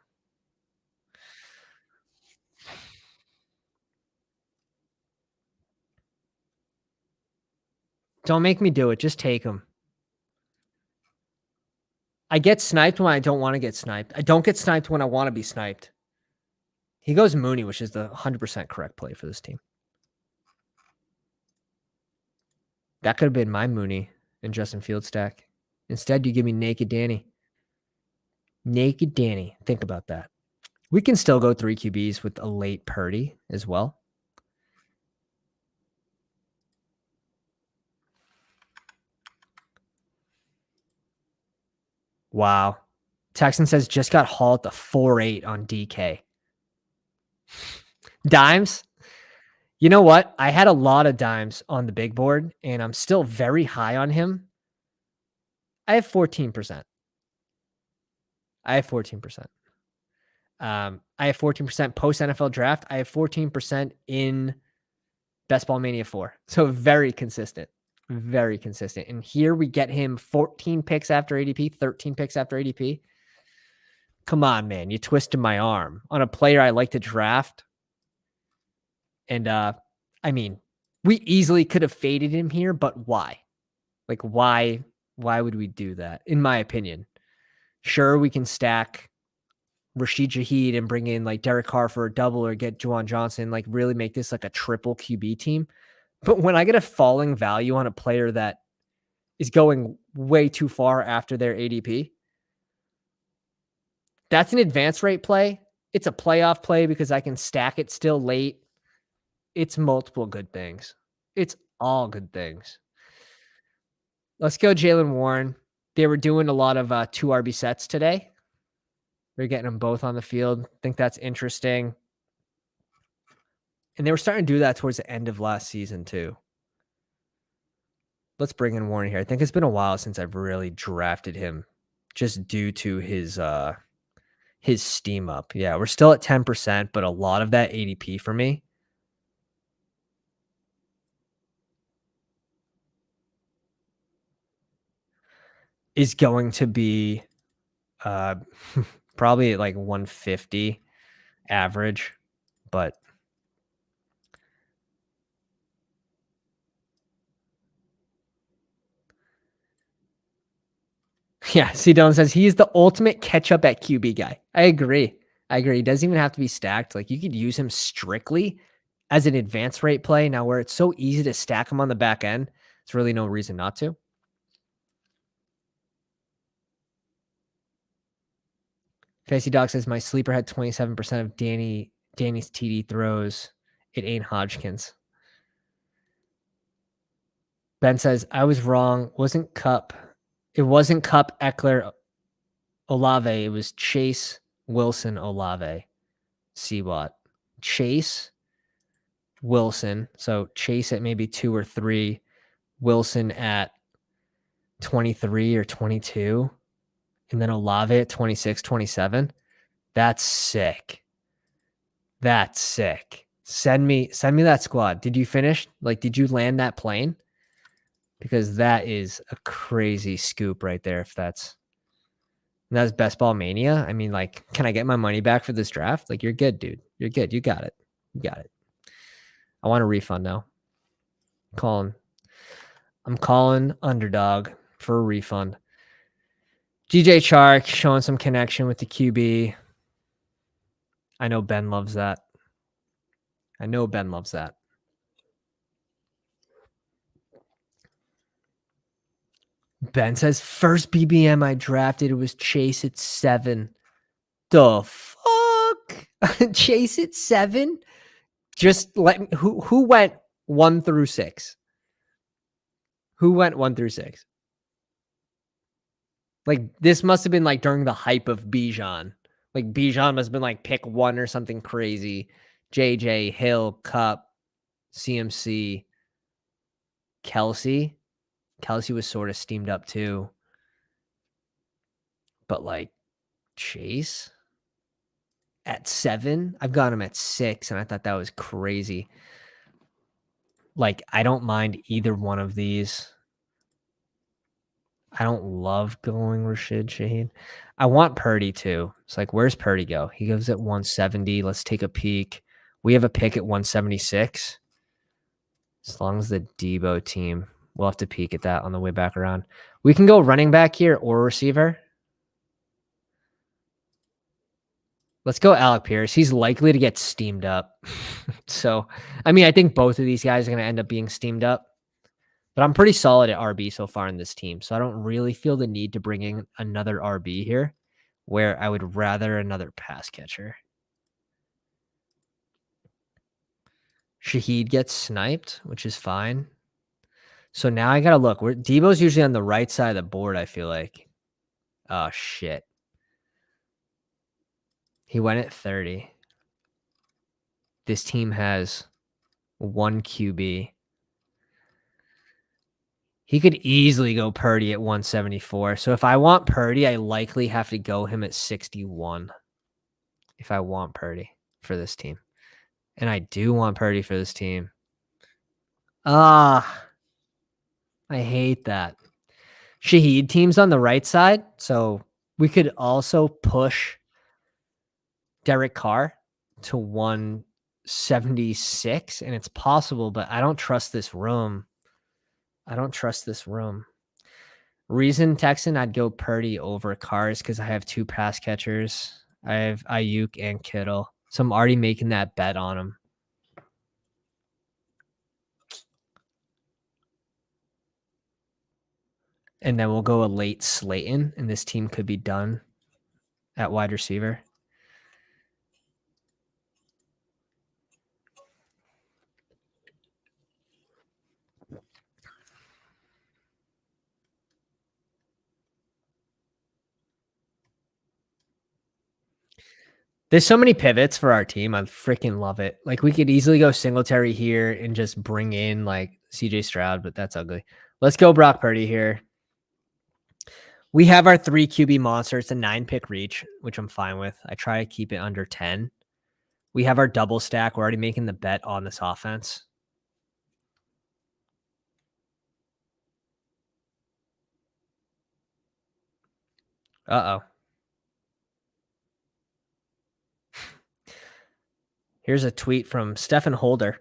Don't make me do it. Just take him. I get sniped when I don't want to get sniped. I don't get sniped when I want to be sniped. He goes Mooney, which is the 100% correct play for this team. That could have been my Mooney and Justin Fields stack. Instead, you give me Naked Danny. Naked Danny. Think about that. We can still go 3 QBs with a late Purdy as well. Wow. Texan says just got hauled to 4.8 on DK. Dimes? You know what? I had a lot of dimes on the big board, and I'm still very high on him. I have 14%. I have 14%. I have 14% post NFL draft. I have 14% in Best Ball Mania 4. So very consistent. Very consistent. And here we get him 14 picks after ADP, 13 picks after ADP. Come on, man. You twisted my arm on a player I like to draft. And I mean, we easily could have faded him here, but why? Like, why would we do that? In my opinion, sure, we can stack Rashid Shaheed and bring in like Derek Carr for a double or get Juwan Johnson, like really make this like a triple QB team. But when I get a falling value on a player that is going way too far after their ADP, that's an advance rate play. It's a playoff play because I can stack it still late. It's multiple good things. It's all good things. Let's go Jaylen Warren. They were doing a lot of 2 RB sets today. They're getting them both on the field. Think that's interesting. And they were starting to do that towards the end of last season too. Let's bring in Warren here. I think it's been a while since I've really drafted him just due to his steam up. Yeah, we're still at 10%, but a lot of that ADP for me is going to be probably like 150 average, but yeah, C. Dylan says he's the ultimate catch up at QB guy. I agree. He doesn't even have to be stacked. Like you could use him strictly as an advance rate play. Now, where it's so easy to stack him on the back end, there's really no reason not to. Fancy Doc says my sleeper had 27% of Danny's TD throws. It ain't Hodgkins. Ben says I was wrong. It wasn't Cup, Eckler, Olave. It was Chase, Wilson, Olave, C-Watt. Chase, Wilson. So Chase at maybe 2 or 3, Wilson at 23 or 22, and then Olave at 26, 27. That's sick. Send me that squad. Did you finish? Like, did you land that plane? Because that is a crazy scoop right there. If that's Best Ball Mania. I mean, like, can I get my money back for this draft? Like, you're good, dude. You're good. You got it. I want a refund now. I'm calling Underdog for a refund. DJ Chark showing some connection with the QB. I know Ben loves that. Ben says, first BBM I drafted, it was Chase at 7. The fuck? Chase at 7? Just let me, who went 1 through 6? Who went 1 through 6? Like, this must have been like during the hype of Bijan. Like, Bijan must have been like pick 1 or something crazy. JJ, Hill, Cup, CMC, Kelsey. Kelsey was sort of steamed up too. But like, Chase at 7? I've got him at 6, and I thought that was crazy. Like, I don't mind either one of these. I don't love going Rashid Shaheed. I want Purdy too. It's like, where's Purdy go? He goes at 170. Let's take a peek. We have a pick at 176. As long as the Debo team, we'll have to peek at that on the way back around. We can go running back here or receiver. Let's go Alec Pierce. He's likely to get steamed up. So, I mean, I think both of these guys are going to end up being steamed up. But I'm pretty solid at RB so far in this team. So I don't really feel the need to bring in another RB here, where I would rather another pass catcher. Shaheed gets sniped, which is fine. So now I got to look. Debo's usually on the right side of the board, I feel like. Oh, shit. He went at 30. This team has one QB. He could easily go Purdy at 174. So if I want Purdy, I likely have to go him at 61 if I want Purdy for this team. And I do want Purdy for this team. I hate that. Shaheed team's on the right side, so we could also push Derek Carr to 176, and it's possible, but I don't trust this room. Reason Texan, I'd go Purdy over Carr is because I have two pass catchers. I have Ayuk and Kittle, so I'm already making that bet on him. And then we'll go a late Slayton, and this team could be done at wide receiver. There's so many pivots for our team. I freaking love it. Like, we could easily go Singletary here and just bring in, like, CJ Stroud, but that's ugly. Let's go Brock Purdy here. We have our 3 QB monster. It's a 9-pick reach, which I'm fine with. I try to keep it under 10. We have our double stack. We're already making the bet on this offense. Uh-oh. Here's a tweet from Stephen Holder.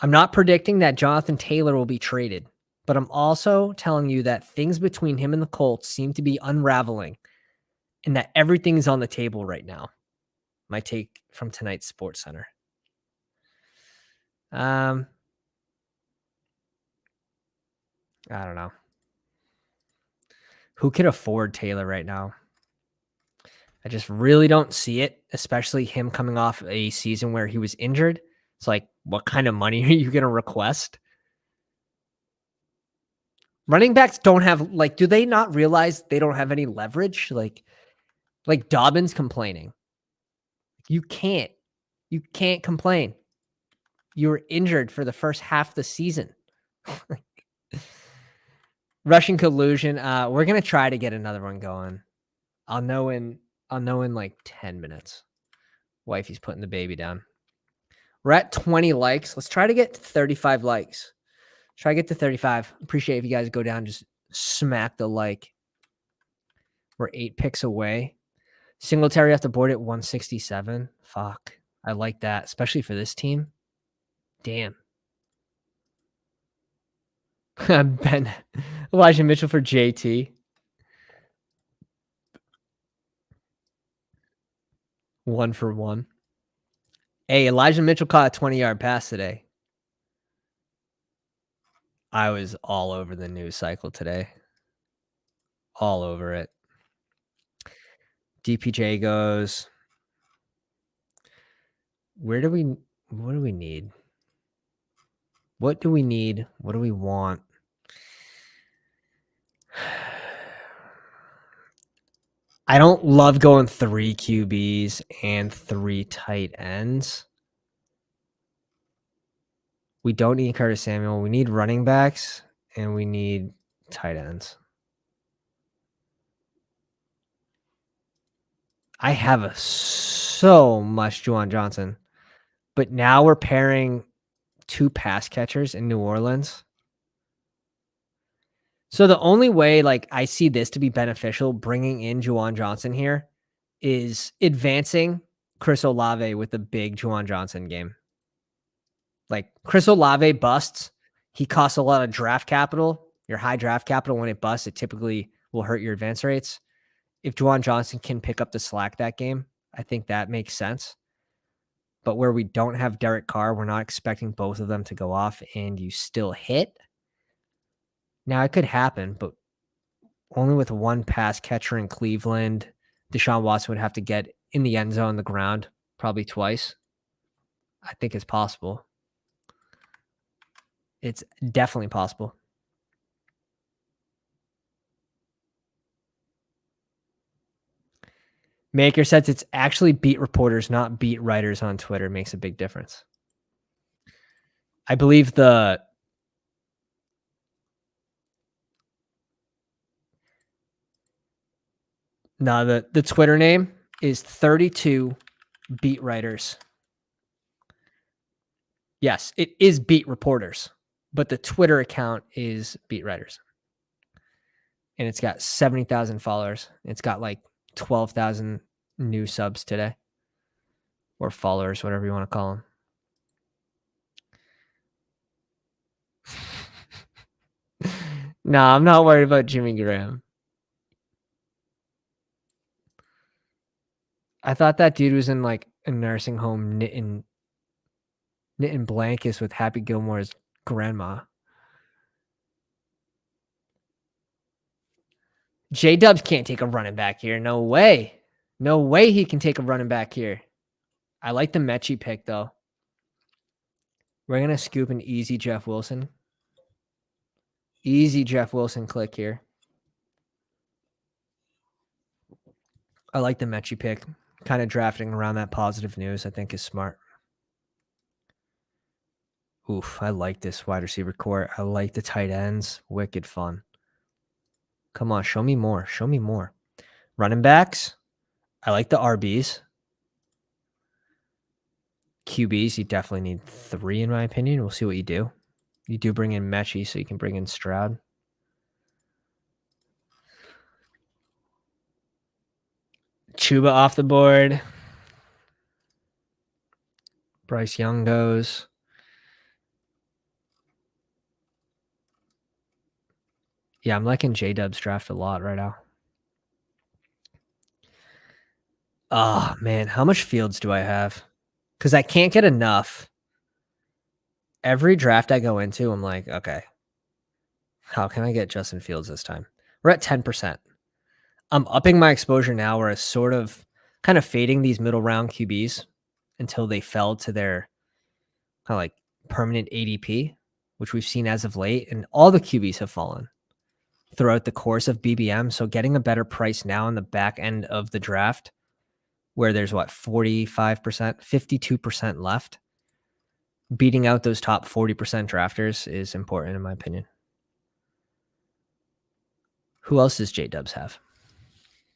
I'm not predicting that Jonathan Taylor will be traded, but I'm also telling you that things between him and the Colts seem to be unraveling and that everything's on the table right now. My take from tonight's Sports Center. I don't know. Who could afford Taylor right now? I just really don't see it, especially him coming off a season where he was injured. It's like, what kind of money are you going to request? Running backs don't have, like, do they not realize they don't have any leverage? Like Dobbins complaining. You can't complain. You were injured for the first half of the season. Rushing collusion. We're going to try to get another one going. I'll know in like 10 minutes. Wifey's putting the baby down. We're at 20 likes. Let's try to get to 35 likes. Try to get to 35. Appreciate if you guys go down, just smack the like. We're 8 picks away. Singletary off the board at 167. Fuck. I like that, especially for this team. Damn. Ben Elijah Mitchell for JT. 1 for 1. Hey, Elijah Mitchell caught a 20-yard pass today. I was all over the news cycle today. All over it. DPJ goes. What do we need? What do we need? What do we want? I don't love going 3 QBs and 3 tight ends. We don't need Curtis Samuel. We need running backs and we need tight ends. I have so much Juwan Johnson, but now we're pairing 2 pass catchers in New Orleans. So the only way like I see this to be beneficial bringing in Juwan Johnson here is advancing Chris Olave with a big Juwan Johnson game. Like Chris Olave busts, he costs a lot of draft capital. Your high draft capital, when it busts, it typically will hurt your advance rates. If Juwan Johnson can pick up the slack that game, I think that makes sense. But where we don't have Derek Carr, we're not expecting both of them to go off and you still hit. Now it could happen, but only with one pass catcher in Cleveland, Deshaun Watson would have to get in the end zone on the ground probably twice. I think it's possible. It's definitely possible. Maker says it's actually beat reporters, not beat writers on Twitter. Makes a big difference. I believe the Twitter name is 32 beat writers. Yes, it is beat reporters, but the Twitter account is beat writers. And it's got 70,000 followers. It's got like 12,000 new subs today, or followers, whatever you want to call them. No, I'm not worried about Jimmy Graham. I thought that dude was in like a nursing home knitting blankets with Happy Gilmore's grandma. J-Dubs can't take a running back here. No way. No way he can take a running back here. I like the Mechie pick, though. We're going to scoop an easy Jeff Wilson. Easy Jeff Wilson click here. I like the Mechie pick. Kind of drafting around that positive news, I think, is smart. Oof, I like this wide receiver core. I like the tight ends. Wicked fun. Come on, show me more. Show me more. Running backs. I like the RBs. QBs, you definitely need 3, in my opinion. We'll see what you do. You do bring in Mechie, so you can bring in Stroud. Chuba off the board. Bryce Young goes. Yeah, I'm liking J-Dub's draft a lot right now. Oh, man. How much Fields do I have? Because I can't get enough. Every draft I go into, I'm like, okay, how can I get Justin Fields this time? We're at 10%. I'm upping my exposure now where I sort of kind of fading these middle round QBs until they fell to their kind of like permanent ADP, which we've seen as of late. And all the QBs have fallen throughout the course of BBM. So getting a better price now in the back end of the draft where there's 45%, 52% left. Beating out those top 40% drafters is important in my opinion. Who else does J-Dubs have?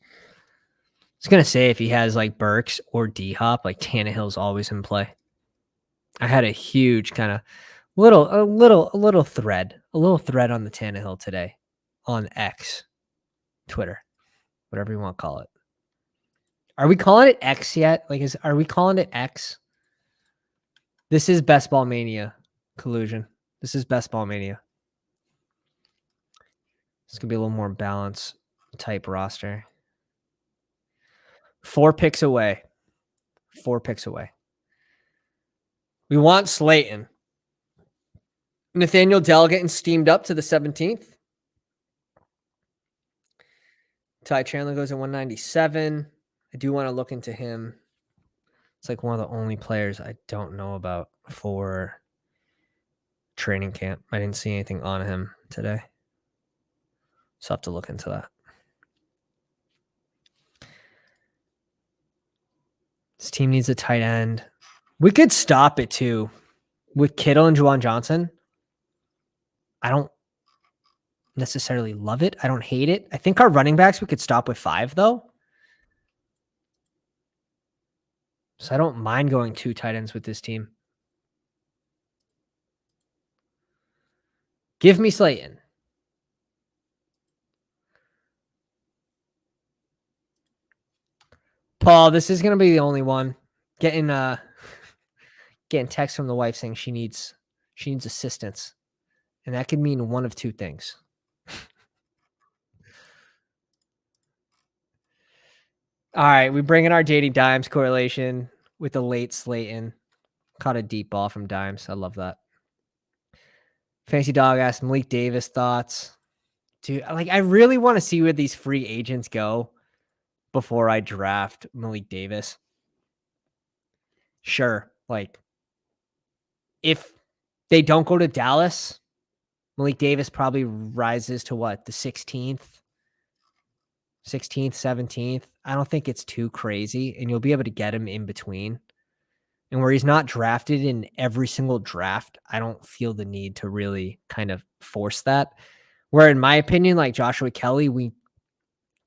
I was going to say if he has like Burks or D-Hop, like Tannehill's always in play. I had a huge kind of little thread on the Tannehill today on X, Twitter, whatever you want to call it. Are we calling it X yet? Like, are we calling it X? This is Bestball Mania collusion. This is Bestball Mania. This could be a little more balanced type roster. 4 picks away. 4 picks away. We want Slayton. Nathaniel Dell getting steamed up to the 17th. Ty Chandler goes at 197. I do want to look into him. It's like one of the only players I don't know about for training camp. I didn't see anything on him today. So I'll have to look into that. This team needs a tight end. We could stop it too. With Kittle and Juwan Johnson, I don't necessarily love it. I don't hate it. I think our running backs, we could stop with 5 though. So I don't mind going 2 tight ends with this team. Give me Slayton. Paul, this is gonna be the only one. Getting text from the wife saying she needs assistance. And that could mean one of two things. All right, we bring in our JD Dimes correlation with the late Slayton. Caught a deep ball from Dimes. I love that. Fancy Dog asked Malik Davis thoughts. Dude, I really want to see where these free agents go before I draft Malik Davis. Sure, if they don't go to Dallas, Malik Davis probably rises to the 16th, 17th. I don't think it's too crazy, and you'll be able to get him in between. And where he's not drafted in every single draft, I don't feel the need to really kind of force that. Where in my opinion, like Joshua Kelly, we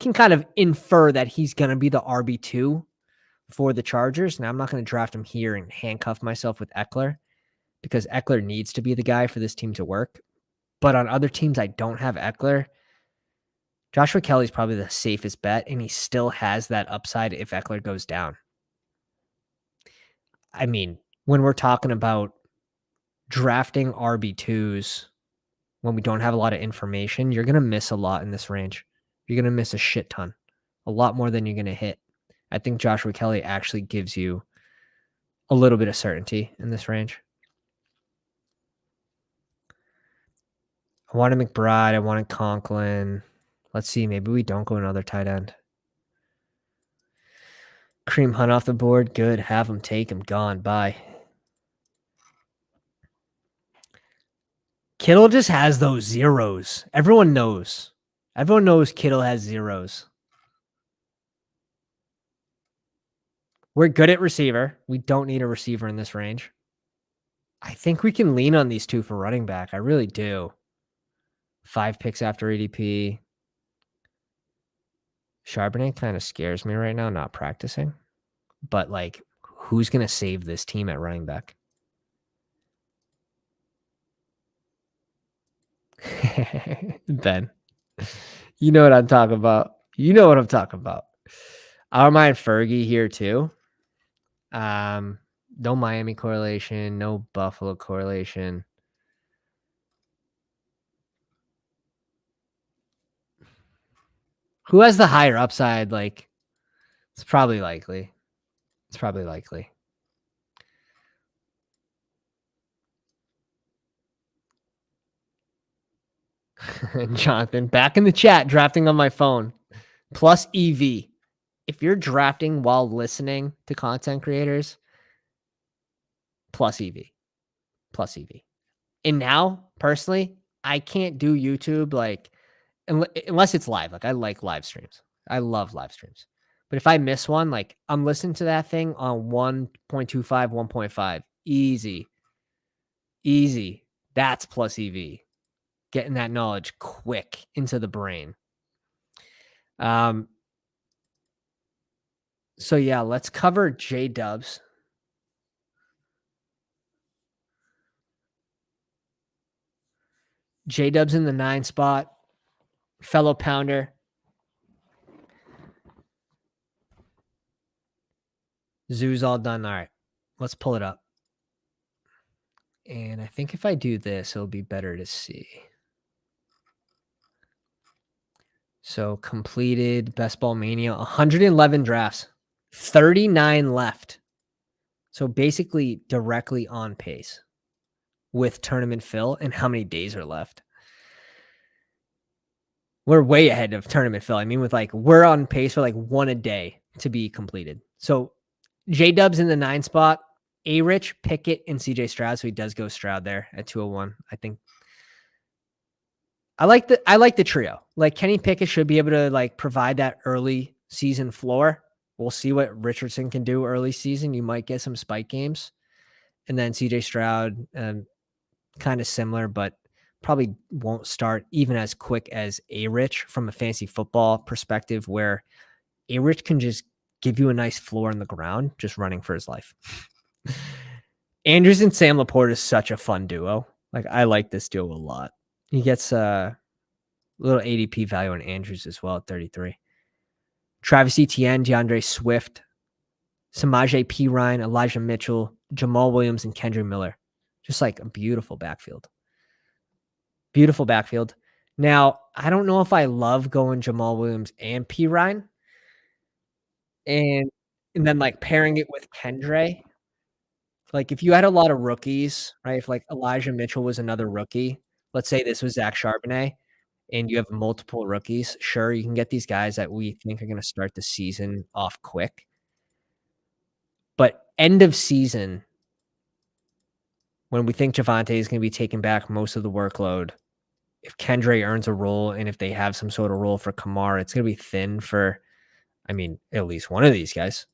can kind of infer that he's going to be the RB2 for the Chargers. Now, I'm not going to draft him here and handcuff myself with Eckler because Eckler needs to be the guy for this team to work. But on other teams, I don't have Eckler. Joshua Kelly's probably the safest bet, and he still has that upside if Eckler goes down. I mean, when we're talking about drafting RB2s when we don't have a lot of information, you're going to miss a lot in this range. You're going to miss a shit ton, a lot more than you're going to hit. I think Joshua Kelly actually gives you a little bit of certainty in this range. I wanted McBride. I wanted Conklin. Let's see. Maybe we don't go another tight end. Kareem Hunt off the board. Good. Have him. Take him. Gone. Bye. Kittle just has those zeros. Everyone knows. Everyone knows Kittle has zeros. We're good at receiver. We don't need a receiver in this range. I think we can lean on these two for running back. I really do. 5 picks after ADP. Charbonnet kind of scares me right now, not practicing. But, who's going to save this team at running back? Ben, you know what I'm talking about. I don't mind Fergie here too. No Miami correlation, no Buffalo correlation. Who has the higher upside? It's probably likely. Jonathan, back in the chat, drafting on my phone. Plus EV. If you're drafting while listening to content creators, plus EV. And now, personally, I can't do YouTube unless it's live. I like live streams. I love live streams. But if I miss one, I'm listening to that thing on 1.25, 1.5. Easy. That's plus EV. Getting that knowledge quick into the brain. So yeah, let's cover J-Dubs. J-Dubs in the 9 spot. Fellow pounder. Zoo's all done. All right, let's pull it up. And I think if I do this, it'll be better to see. So completed Bestball Mania, 111 drafts, 39 left. So basically directly on pace with tournament fill and how many days are left. We're way ahead of tournament fill. I mean, we're on pace for 1 a day to be completed. So J-Dubs in the 9 spot, A-Rich, Pickett, and CJ Stroud. So he does go Stroud there at 201. I think I like the trio. Kenny Pickett should be able to provide that early season floor. We'll see what Richardson can do early season. You might get some spike games. And then CJ Stroud, kind of similar, but probably won't start even as quick as A-Rich from a fantasy football perspective, where A-Rich can just give you a nice floor on the ground, just running for his life. Andrews and Sam Laporte is such a fun duo. I like this duo a lot. He gets a little ADP value on Andrews as well at 33. Travis Etienne, DeAndre Swift, Samaje Perine, Elijah Mitchell, Jamal Williams, and Kendra Miller. Just like a beautiful backfield. Beautiful backfield. Now, I don't know if I love going Jamal Williams and Perine and then like pairing it with Kendre. Like if you had a lot of rookies, right? If like Elijah Mitchell was another rookie, let's say this was Zach Charbonnet, and you have multiple rookies, sure, you can get these guys that we think are going to start the season off quick. But end of season, when we think Javonte is going to be taking back most of the workload, if Kendre earns a role and if they have some sort of role for Kamara, it's going to be thin for, I mean, at least one of these guys.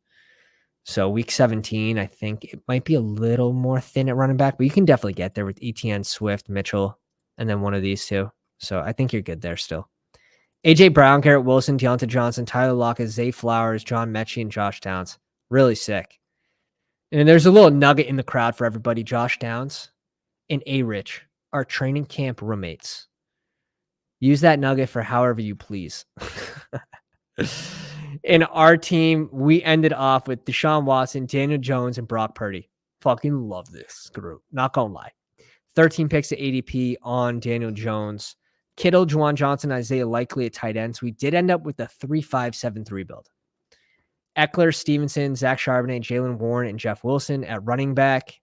So week 17, I think it might be a little more thin at running back, but you can definitely get there with Etienne, Swift, Mitchell, and then one of these two. So I think you're good there still. AJ Brown, Garrett Wilson, Deontay Johnson, Tyler Lockett, Zay Flowers, John Mechie, and Josh Downs. Really sick. And there's a little nugget in the crowd for everybody. Josh Downs and A-Rich are training camp roommates. Use that nugget for however you please. In our team, we ended off with Deshaun Watson, Daniel Jones, and Brock Purdy. Fucking love this group. Not gonna lie. 13 picks at ADP on Daniel Jones. Kittle, Juwan Johnson, Isaiah Likely at tight ends. We did end up with a 3-5-7-3 build. Eckler, Stevenson, Zach Charbonnet, Jalen Warren, and Jeff Wilson at running back.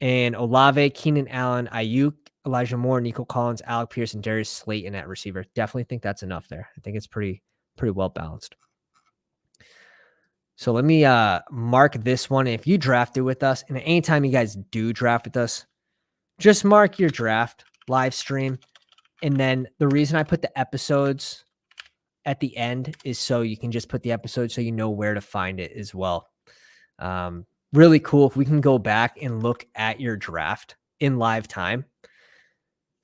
And Olave, Keenan Allen, Ayuk, Elijah Moore, Nico Collins, Alec Pierce, and Darius Slayton at receiver. Definitely think that's enough there. I think it's pretty well balanced. So let me mark this one. If you drafted with us, and anytime you guys do draft with us, just mark your draft live stream. And then the reason I put the episodes at the end is so you can just put the episode so you know where to find it as well. Really cool if we can go back and look at your draft in live time.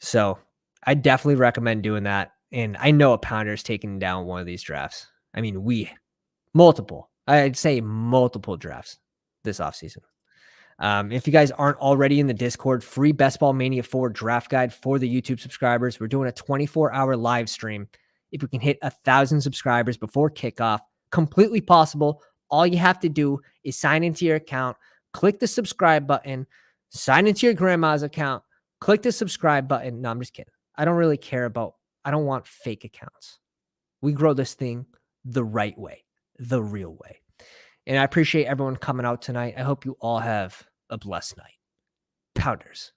So I definitely recommend doing that. And I know a Pounder's taking down one of these drafts. I mean, I'd say multiple drafts this offseason. If you guys aren't already in the Discord, free Bestball Mania 4 draft guide for the YouTube subscribers. We're doing a 24-hour live stream. If we can hit 1,000 subscribers before kickoff, completely possible. All you have to do is sign into your account, click the subscribe button, sign into your grandma's account, click the subscribe button. No, I'm just kidding. I don't really care I don't want fake accounts. We grow this thing the right way, the real way. And I appreciate everyone coming out tonight. I hope you all have a blessed night. Pounders.